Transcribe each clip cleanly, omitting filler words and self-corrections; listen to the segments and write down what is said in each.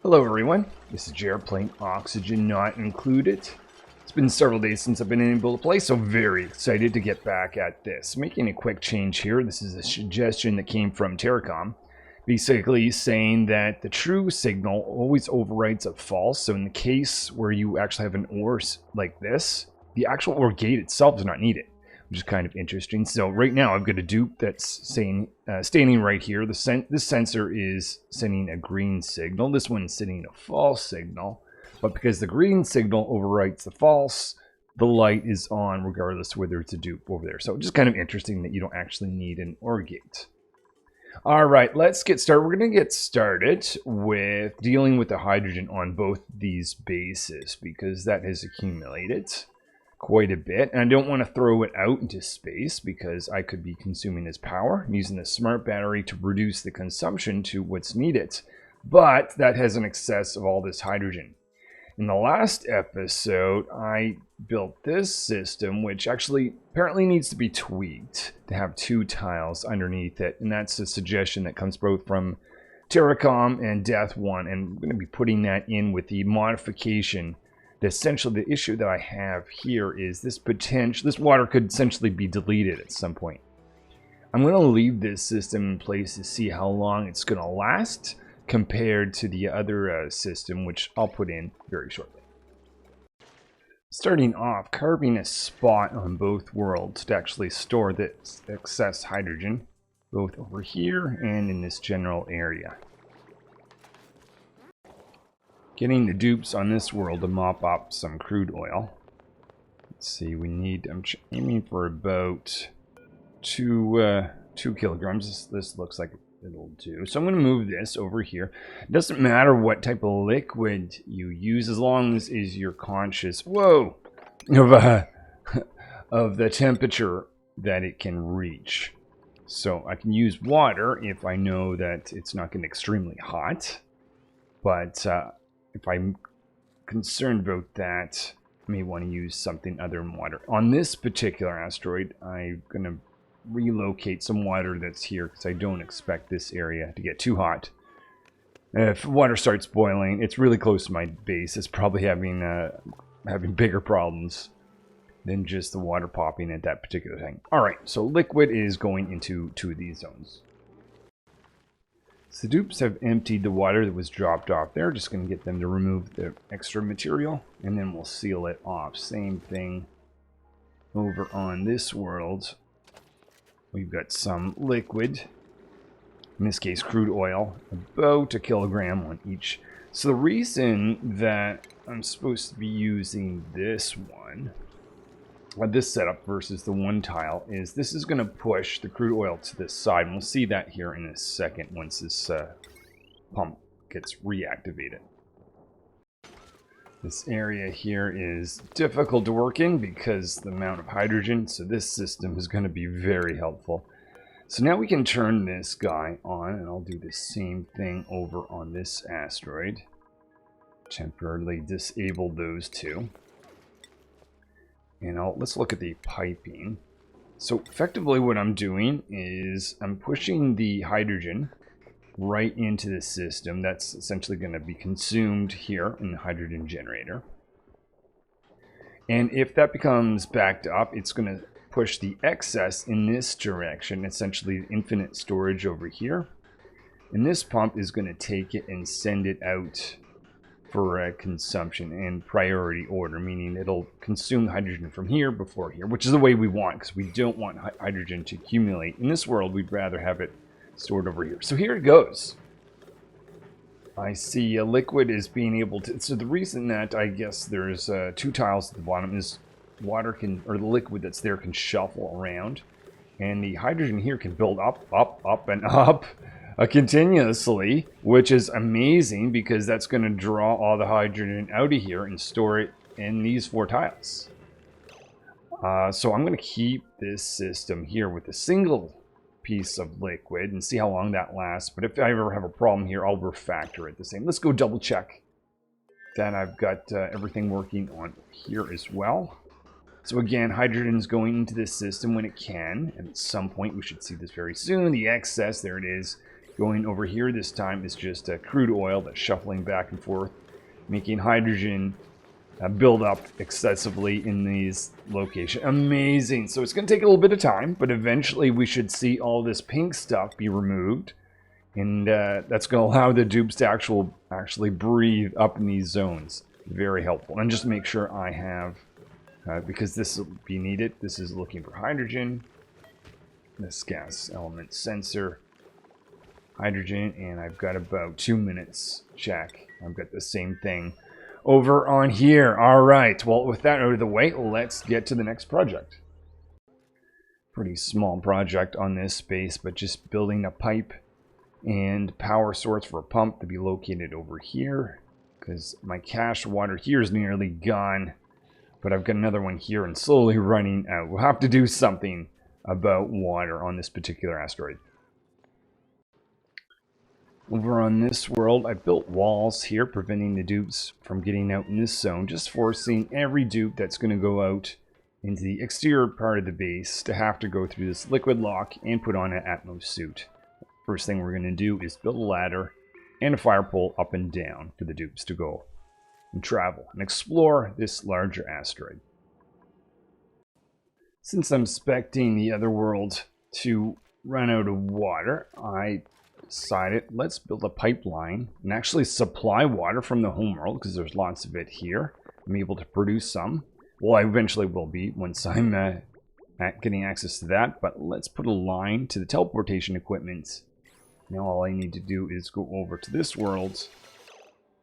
Hello everyone, this is Jared playing Oxygen Not Included. It's been several days since I've been able to play, so very excited to get back at this. Making a quick change here. This is a suggestion that came from Terracom, basically saying that the true signal always overrides a false. So in the case where you actually have an ore like this, the actual ore gate itself is not needed, which is kind of interesting. So right now I've got a dupe that's saying, standing right here. This sensor is sending a green signal. This one's sending a false signal. But because the green signal overwrites the false, the light is on regardless whether it's a dupe over there. So just kind of interesting that you don't actually need an OR gate. All right, let's get started. We're going to get started with dealing with the hydrogen on both these bases because that has accumulated quite a bit. And I don't want to throw it out into space because I could be consuming this power. I'm using the smart battery to reduce the consumption to what's needed. But that has an excess of all this hydrogen. In the last episode, I built this system, which actually apparently needs to be tweaked to have 2 tiles underneath it. And that's a suggestion that comes both from Terracom and Death1. And I'm going to be putting that in with the modification. Essentially, the issue that I have here is this water could essentially be deleted at some point. I'm going to leave this system in place to see how long it's going to last compared to the other system, which I'll put in very shortly. Starting off, carving a spot on both worlds to actually store this excess hydrogen, both over here and in this general area. Getting the dupes on this world to mop up some crude oil. Let's see, I'm aiming for about 2 kilograms. This looks like it'll do. So I'm going to move this over here. It doesn't matter what type of liquid you use as long as you're conscious, of the temperature that it can reach. So I can use water if I know that it's not getting extremely hot. But if I'm concerned about that, I may want to use something other than water. On this particular asteroid, I'm going to relocate some water that's here because I don't expect this area to get too hot. If water starts boiling, it's really close to my base. It's probably having bigger problems than just the water popping at that particular thing. Alright, so liquid is going into 2 of these zones. So the dupes have emptied the water that was dropped off there. Just going to get them to remove the extra material, and then we'll seal it off. Same thing over on this world. We've got some liquid, in this case crude oil, about 1 kilogram on each. So the reason that I'm supposed to be using this one, this setup versus the 1 tile, is this is going to push the crude oil to this side. And we'll see that here in a second once this pump gets reactivated. This area here is difficult to work in because the amount of hydrogen, so this system is going to be very helpful. So now we can turn this guy on, and I'll do the same thing over on this asteroid. Temporarily disable those 2. And let's look at the piping. So effectively what I'm doing is I'm pushing the hydrogen right into the system. That's essentially going to be consumed here in the hydrogen generator. And if that becomes backed up, it's going to push the excess in this direction, essentially infinite storage over here. And this pump is going to take it and send it out for consumption in priority order, meaning it'll consume hydrogen from here before here, which is the way we want because we don't want hydrogen to accumulate. In this world, we'd rather have it stored over here. So here it goes. I see a liquid is being able to, so the reason that I guess there's 2 tiles at the bottom is water or the liquid that's there can shuffle around, and the hydrogen here can build up and up continuously, which is amazing because that's going to draw all the hydrogen out of here and store it in these 4 tiles. So I'm going to keep this system here with a single piece of liquid and see how long that lasts. But if I ever have a problem here, I'll refactor it the same. Let's go double check that I've got everything working on here as well. So again, hydrogen is going into this system when it can, and at some point we should see this very soon. The excess, there it is, Going over here this time is just crude oil that's shuffling back and forth, making hydrogen build up excessively in these locations. Amazing. So it's going to take a little bit of time, but eventually we should see all this pink stuff be removed. And that's going to allow the dupes to actually breathe up in these zones. Very helpful. And just make sure I have, because this will be needed, this is looking for hydrogen. This gas element sensor. Hydrogen, and I've got about 2 minutes. Check. I've got the same thing over on here. All right. Well, with that out of the way, let's get to the next project. Pretty small project on this space, but just building a pipe and power source for a pump to be located over here, because my cache water here is nearly gone, but I've got another one here and slowly running out. We'll have to do something about water on this particular asteroid. Over on this world, I built walls here, preventing the dupes from getting out in this zone, just forcing every dupe that's going to go out into the exterior part of the base to have to go through this liquid lock and put on an Atmos suit. First thing we're going to do is build a ladder and a fire pole up and down for the dupes to go and travel and explore this larger asteroid. Since I'm expecting the other world to run out of water, I decided let's build a pipeline and actually supply water from the homeworld, because there's lots of it here. I'm able to produce some. Well, I eventually will be once I'm getting access to that, but let's put a line to the teleportation equipment. Now all I need to do is go over to this world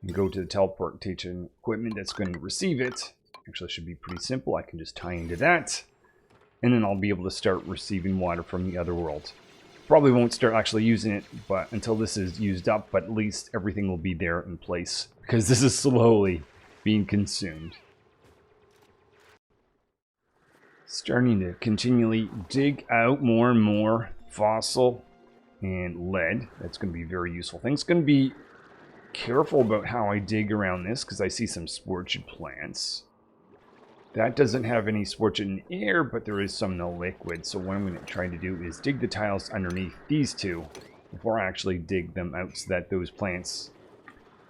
and go to the teleportation equipment that's going to receive it. Actually, it should be pretty simple. I can just tie into that, and then I'll be able to start receiving water from the other world. Probably won't start actually using it but until this is used up, but at least everything will be there in place, because this is slowly being consumed. Starting to continually dig out more and more fossil and lead. That's going to be a very useful thing. It's going to be careful about how I dig around this, because I see some sported plants. That doesn't have any sported in air, but there is some no liquid. So what I'm going to try to do is dig the tiles underneath these two before I actually dig them out, so that those plants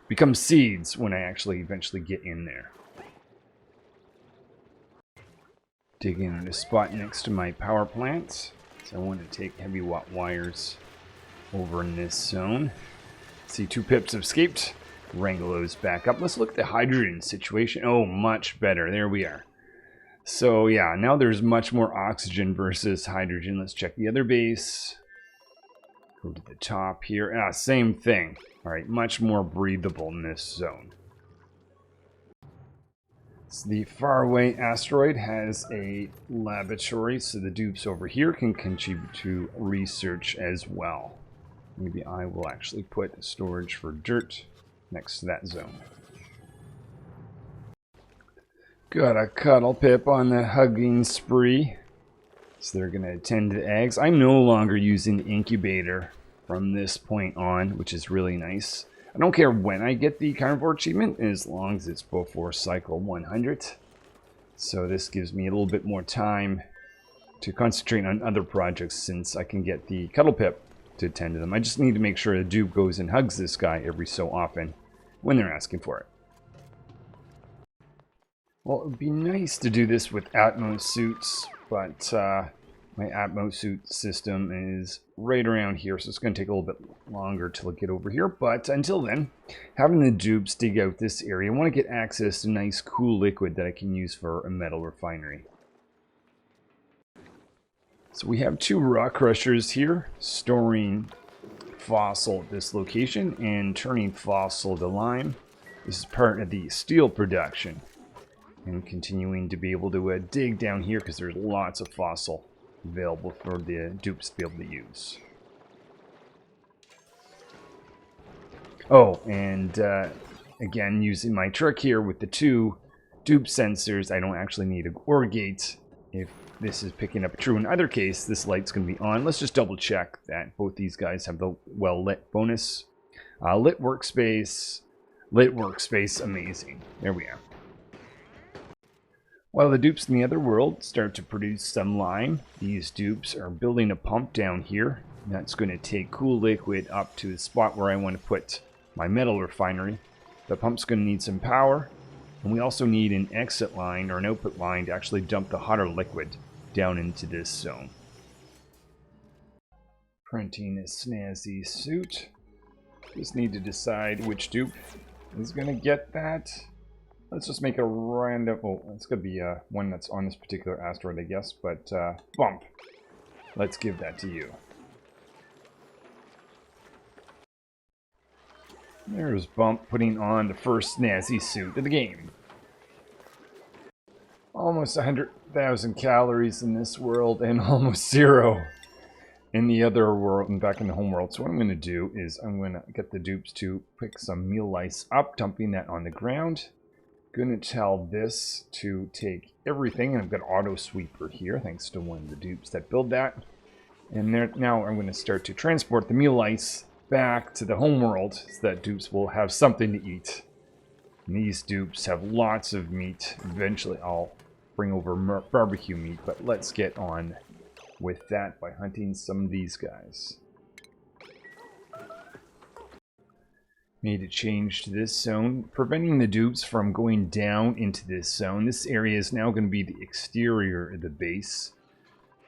become seeds when I actually eventually get in there. Digging in a spot next to my power plant. So I want to take heavy watt wires over in this zone. See, 2 pips have escaped. Wrangle those back up. Let's look at the hydrogen situation. Oh, much better. There we are. So yeah, now there's much more oxygen versus hydrogen. Let's check the other base. Go to the top here. Same thing. All right, much more breathable in this zone. So the faraway asteroid has a laboratory, so the dupes over here can contribute to research as well. Maybe I will actually put storage for dirt next to that zone. Got a cuddle pip on the hugging spree. So they're going to attend to the eggs. I'm no longer using the incubator from this point on, which is really nice. I don't care when I get the carnivore achievement, as long as it's before cycle 100. So this gives me a little bit more time to concentrate on other projects, since I can get the cuddle pip to attend to them. I just need to make sure the dupe goes and hugs this guy every so often when they're asking for it. Well, it would be nice to do this with Atmos suits, but my Atmos suit system is right around here, so it's going to take a little bit longer till I get over here. But until then, having the dupes dig out this area, I want to get access to nice, cool liquid that I can use for a metal refinery. So we have 2 rock crushers here, storing fossil at this location and turning fossil to lime. This is part of the steel production. And continuing to be able to dig down here, because there's lots of fossil available for the dupes to be able to use. Oh, and again, using my trick here with the 2 dupe sensors, I don't actually need a OR gate if this is picking up true. In either case, this light's going to be on. Let's just double check that both these guys have the well lit bonus. Lit workspace, amazing. There we are. While the dupes in the other world start to produce some lime, these dupes are building a pump down here And that's going to take cool liquid up to the spot where I want to put my metal refinery. The pump's going to need some power, and we also need an exit line or an output line to actually dump the hotter liquid down into this zone. Printing a snazzy suit. Just need to decide which dupe is going to get that. Let's just make a random... Oh, it's going to be one that's on this particular asteroid, I guess. But, Bump. Let's give that to you. There's Bump putting on the first snazzy suit of the game. Almost 100,000 calories in this world and almost 0 in the other world and back in the home world. So what I'm going to do is I'm going to get the dupes to pick some meal lice up, dumping that on the ground. Going to tell this to take everything, and I've got auto sweeper here thanks to one of the dupes that build that. And there, now I'm going to start to transport the meal lice back to the home world so that dupes will have something to eat. And these dupes have lots of meat. Eventually I'll bring over barbecue meat, but let's get on with that by hunting some of these guys. Made a change to this zone, preventing the dupes from going down into this zone. This area is now going to be the exterior of the base.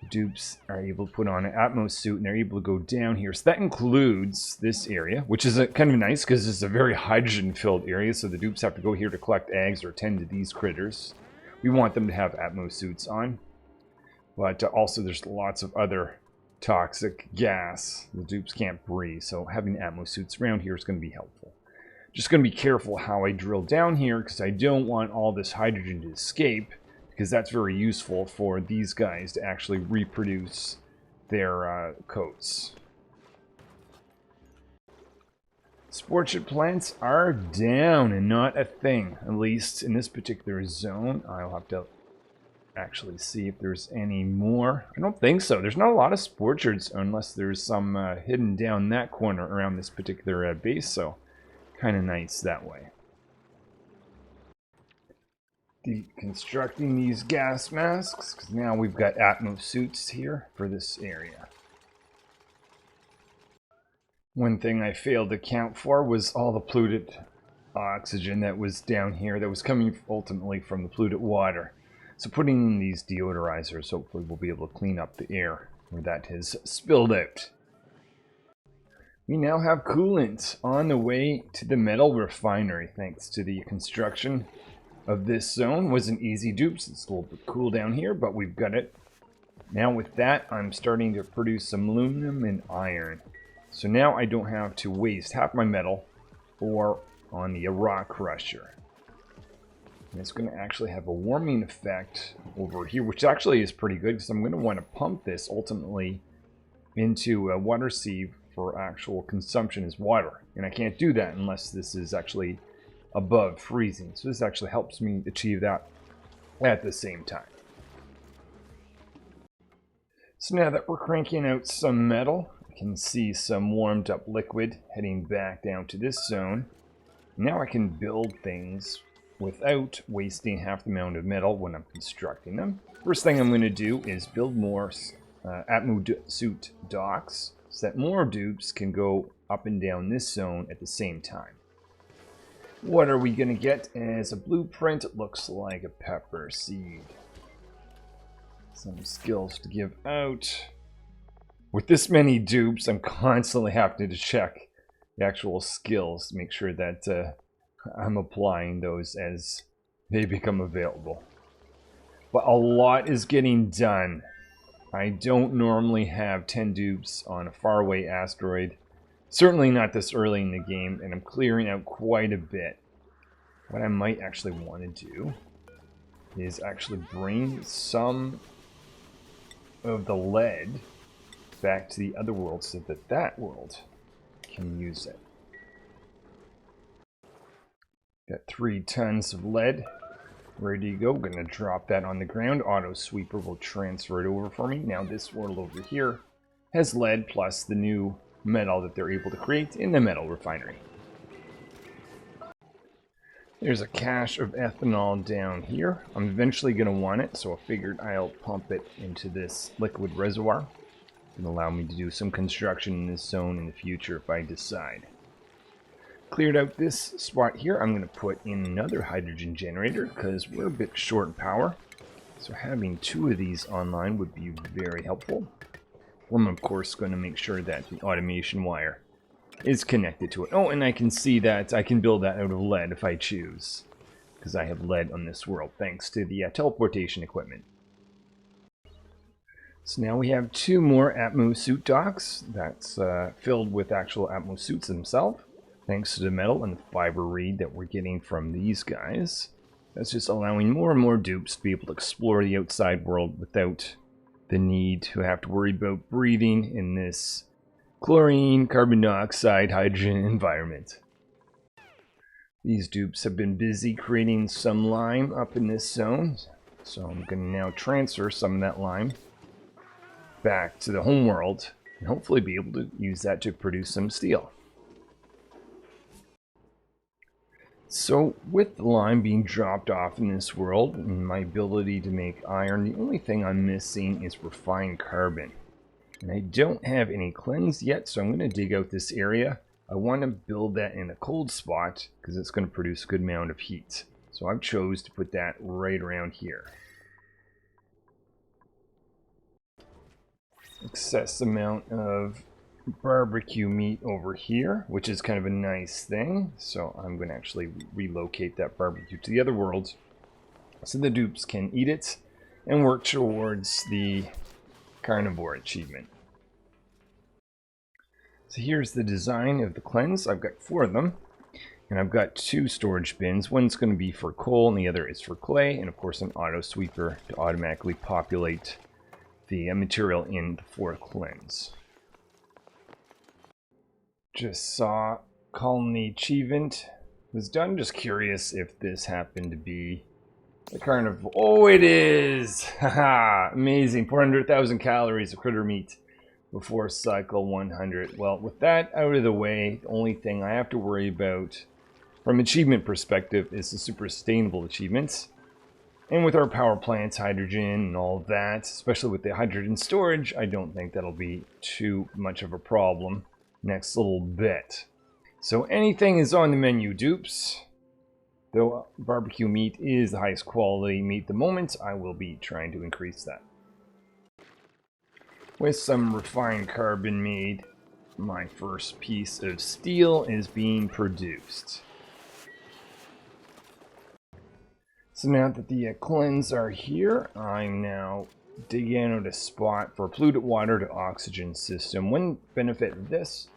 The dupes are able to put on an Atmos suit and they're able to go down here. So that includes this area, which is kind of nice because it's a very hydrogen-filled area. So the dupes have to go here to collect eggs or tend to these critters. We want them to have Atmos suits on. But also there's lots of other toxic gas. The dupes can't breathe, so having Atmos suits around here is going to be helpful. Just going to be careful how I drill down here because I don't want all this hydrogen to escape, because that's very useful for these guys to actually reproduce their coats. Sportship plants are down and not a thing, at least in this particular zone. I'll have to actually see if there's any more. I don't think so. There's not a lot of sportures unless there's some hidden down that corner around this particular base, so kind of nice that way. Deconstructing these gas masks, because now we've got Atmos suits here for this area. One thing I failed to account for was all the polluted oxygen that was down here that was coming ultimately from the polluted water. So putting in these deodorizers, hopefully we'll be able to clean up the air where that has spilled out. We now have coolant on the way to the metal refinery, thanks to the construction of this zone. Wasn't easy dupes, it's a little bit cool down here, but we've got it. Now with that, I'm starting to produce some aluminum and iron. So now I don't have to waste half my metal or on the rock crusher. And it's going to actually have a warming effect over here, which actually is pretty good because I'm going to want to pump this ultimately into a water sieve for actual consumption as water. And I can't do that unless this is actually above freezing. So this actually helps me achieve that at the same time. So now that we're cranking out some metal, I can see some warmed up liquid heading back down to this zone. Now I can build things without wasting half the amount of metal when I'm constructing them. First thing I'm going to do is build more Atmos suit docks so that more dupes can go up and down this zone at the same time. What are we going to get as a blueprint? It looks like a pepper seed. Some skills to give out. With this many dupes, I'm constantly having to check the actual skills to make sure that I'm applying those as they become available. But a lot is getting done. I don't normally have 10 dupes on a faraway asteroid. Certainly not this early in the game, and I'm clearing out quite a bit. What I might actually want to do is actually bring some of the lead back to the other world so that that world can use it. Got 3 tons of lead ready to go. Gonna drop that on the ground. Auto sweeper will transfer it over for me. Now this world over here has lead plus the new metal that they're able to create in the metal refinery. There's a cache of ethanol down here. I'm eventually going to want it, so I figured I'll pump it into this liquid reservoir. and allow me to do some construction in this zone in the future if I decide. Cleared out this spot here. I'm going to put in another hydrogen generator because we're a bit short in power. So having 2 of these online would be very helpful. I'm of course going to make sure that the automation wire is connected to it. Oh, and I can see that I can build that out of lead if I choose, because I have lead on this world thanks to the teleportation equipment. So now we have 2 more Atmo suit docks that's filled with actual Atmo suits themselves, thanks to the metal and the fiber reed that we're getting from these guys. That's just allowing more and more dupes to be able to explore the outside world without the need to have to worry about breathing in this chlorine, carbon dioxide, hydrogen environment. These dupes have been busy creating some lime up in this zone, so I'm going to now transfer some of that lime back to the home world and hopefully be able to use that to produce some steel. So with the lime being dropped off in this world and my ability to make iron, the only thing I'm missing is refined carbon. And I don't have any cleanse yet, so I'm going to dig out this area. I want to build that in a cold spot because it's going to produce a good amount of heat. So I've chose to put that right around here. Excess amount of barbecue meat over here, which is kind of a nice thing. So I'm going to actually relocate that barbecue to the other world so the dupes can eat it and work towards the carnivore achievement. So here's the design of the cleanse. I've got 4 of them, and I've got 2 storage bins. One's going to be for coal and the other is for clay, and of course an auto sweeper to automatically populate the material in the 4th cleanse. Just saw colony achievement was done. Just curious if this happened to be the carnivore. Oh, it is! Haha! Amazing. 400,000 calories of critter meat before cycle 100. Well, with that out of the way, the only thing I have to worry about from achievement perspective is the super sustainable achievements. And with our power plants, hydrogen, and all of that, especially with the hydrogen storage, I don't think that'll be too much of a problem next little bit. So anything is on the menu, dupes. Though barbecue meat is the highest quality meat at the moment, I will be trying to increase that. With some refined carbon made, my first piece of steel is being produced. So now that the cleanse are here, I'm now digging out a spot for polluted water to oxygen system. One benefit of this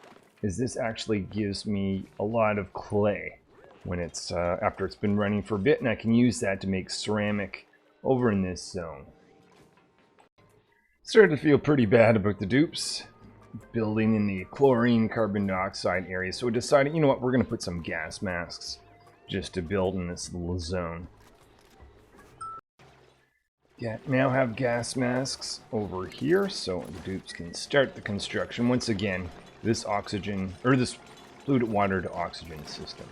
is this actually gives me a lot of clay when it's after it's been running for a bit, and I can use that to make ceramic over in this zone. Started to feel pretty bad about the dupes building in the chlorine carbon dioxide area, so we decided, you know what, we're going to put some gas masks just to build in this little zone. Yeah, now have gas masks over here so the dupes can start the construction. Once again, this oxygen, or this polluted water to oxygen system.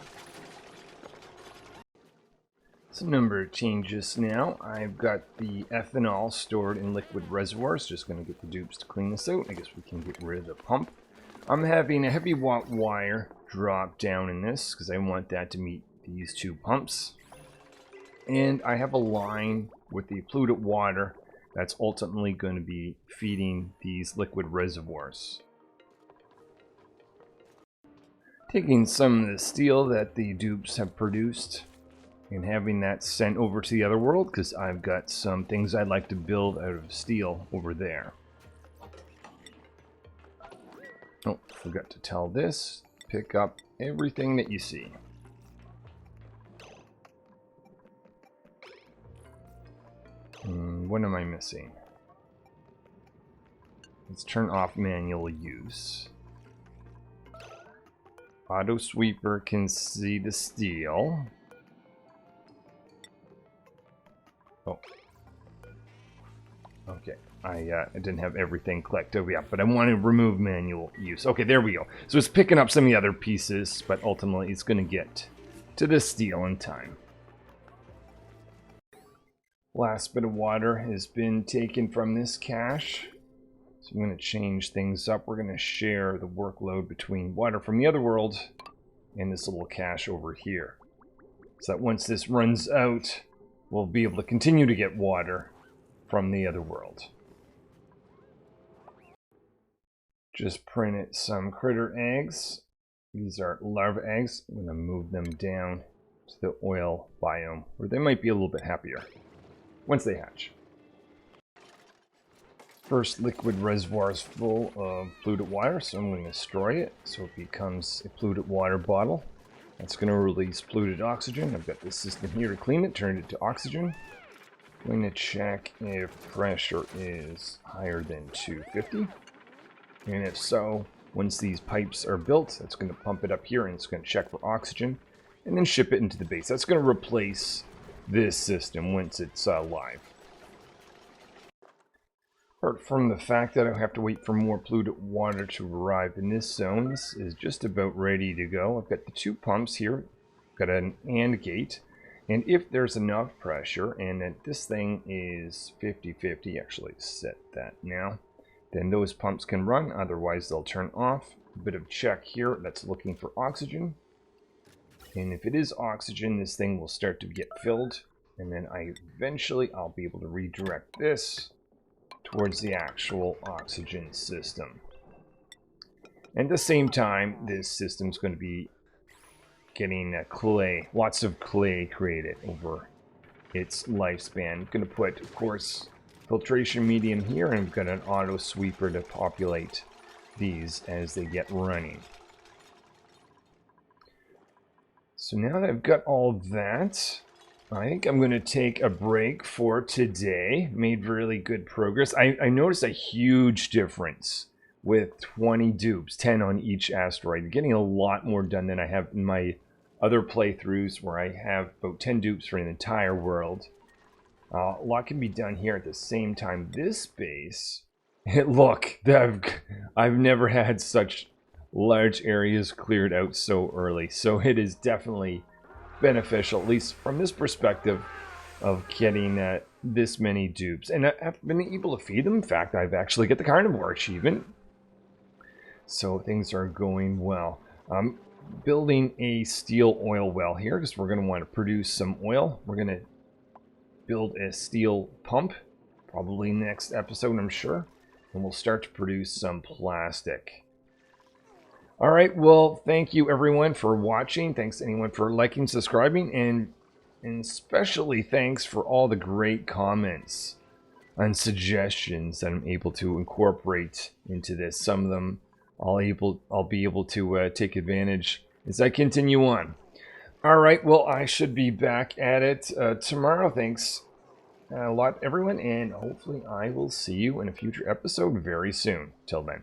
So number of changes now. I've got the ethanol stored in liquid reservoirs. Just going to get the dupes to clean this out. I guess we can get rid of the pump. I'm having a heavy watt wire drop down in this because I want that to meet these 2 pumps. And I have a line with the polluted water that's ultimately going to be feeding these liquid reservoirs. Taking some of the steel that the dupes have produced and having that sent over to the other world because I've got some things I'd like to build out of steel over there. Oh, forgot to tell this. Pick up everything that you see. What am I missing? Let's turn off manual use. Auto sweeper can see the steel. Oh. Okay. I didn't have everything clicked over yet, but I want to remove manual use. Okay, there we go. So it's picking up some of the other pieces, but ultimately it's going to get to the steel in time. Last bit of water has been taken from this cache. So I'm going to change things up. We're going to share the workload between water from the other world and this little cache over here. So that once this runs out, we'll be able to continue to get water from the other world. Just printed some critter eggs. These are larva eggs. I'm going to move them down to the oil biome, where they might be a little bit happier once they hatch. First liquid reservoir is full of polluted water, so I'm going to destroy it so it becomes a polluted water bottle. That's going to release polluted oxygen. I've got this system here to clean it, turn it to oxygen. I'm going to check if pressure is higher than 250. And if so, once these pipes are built, that's going to pump it up here and it's going to check for oxygen and then ship it into the base. That's going to replace this system once it's live. Apart from the fact that I have to wait for more polluted water to arrive in this zone, this is just about ready to go. I've got the two pumps here, got an AND gate, and if there's enough pressure, and that this thing is 50-50, actually set that now, then those pumps can run, otherwise they'll turn off. A bit of check here, that's looking for oxygen. And if it is oxygen, this thing will start to get filled, and then eventually I'll be able to redirect this towards the actual oxygen system. And at the same time, this system's going to be getting clay, lots of clay created over its lifespan. I'm going to put, of course, filtration medium here, and we've got an auto sweeper to populate these as they get running. So now that I've got all of that, I think I'm going to take a break for today. Made really good progress. I noticed a huge difference with 20 dupes, 10 on each asteroid. Getting a lot more done than I have in my other playthroughs where I have about 10 dupes for an entire world. A lot can be done here at the same time. This base, look, I've never had such large areas cleared out so early. So it is definitely beneficial, at least from this perspective, of getting this many dupes. And I've been able to feed them. In fact, I've actually got the carnivore achievement. So things are going well. I'm building a steel oil well here because we're going to want to produce some oil. We're going to build a steel pump, probably next episode, I'm sure. And we'll start to produce some plastic. All right, well, thank you everyone for watching. Thanks to anyone for liking, subscribing, and especially thanks for all the great comments and suggestions that I'm able to incorporate into this. Some of them I'll be able to take advantage as I continue on. All right, well, I should be back at it tomorrow. Thanks a lot, everyone, and hopefully I will see you in a future episode very soon. Till then.